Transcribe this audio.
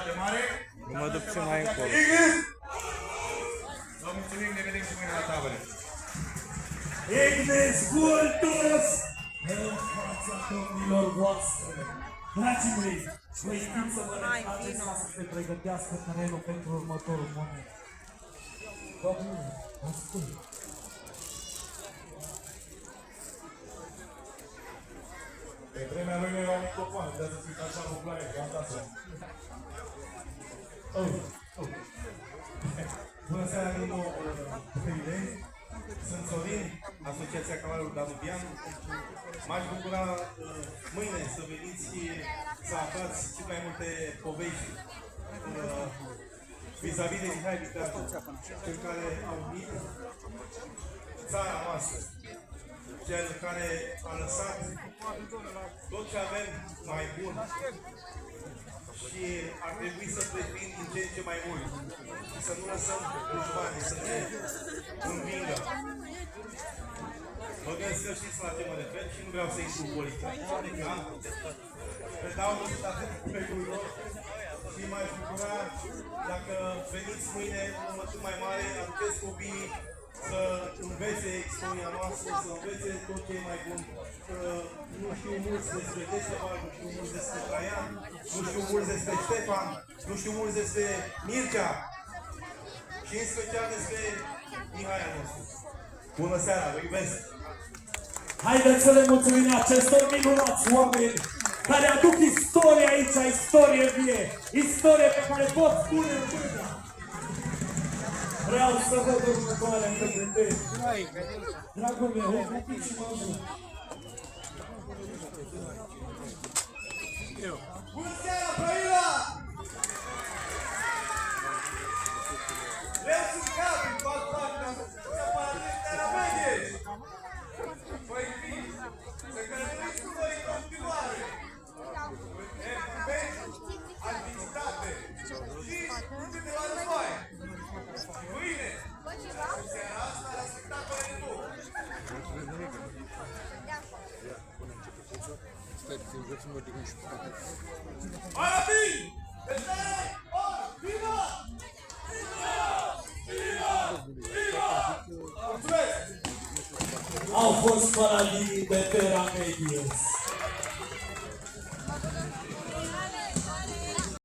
de mare. Nu mă duc ce mai încolo. Vă mulțumim, ne vedem și mâine la tabără. Ignis Vultus în fața domnilor voastre. Dragii mei, vă invit să vă retrageți ca să se pregătească terenul pentru următorul moment. Domnule, ascult. Pe vremea lui nu erau microfoane, de să fiți așa populare, gata să. Bună seara din nou, prieteni. Sunt Sorin, Asociația Cavalerului Danubian. M-aș bucura mâine să veniți și să aflați și mai multe povești vis-a-vis de Mihai Viteazu, cel care a unit țara noastră, cel care a lăsat tot ce avem mai bun și ar trebui să privim din ce în ce mai mult și să nu lăsăm dușmanii să ne învingă. Mă gândesc că știți la ce mă refer și nu vreau să intru în politică. Predau pe guilor și m-aș bucura dacă veniți mâine un mături mai mare, aduceți copiii să învețe istoria noastră, să învețe tot ce e mai bun. Nu știu mulți despre Deceval, nu știu mulți despre Traian, nu știu mulți despre Ștefan, nu știu mulți despre Mircea și în special despre Mihai nostru. Bună seara, vă iubesc! Haideți să le mulțumim acestor minunați oameni care aduc istorie aici, istorie vie, istorie pe care pot spune în mână. Vreau să văd următoarea întâmplări. Dragul meu, repetiți și mă ajut. Bună seara, Brăila! Vreau să-mi capi, fac partea să apară de la medie! Voi fi, să călătoriți cu voi în continuare! Activitate și câteva războaie! Mâine, seara asta, la spectacole de două! Arabin! Pestere! Viva! Au fost paradii de Terra Medius.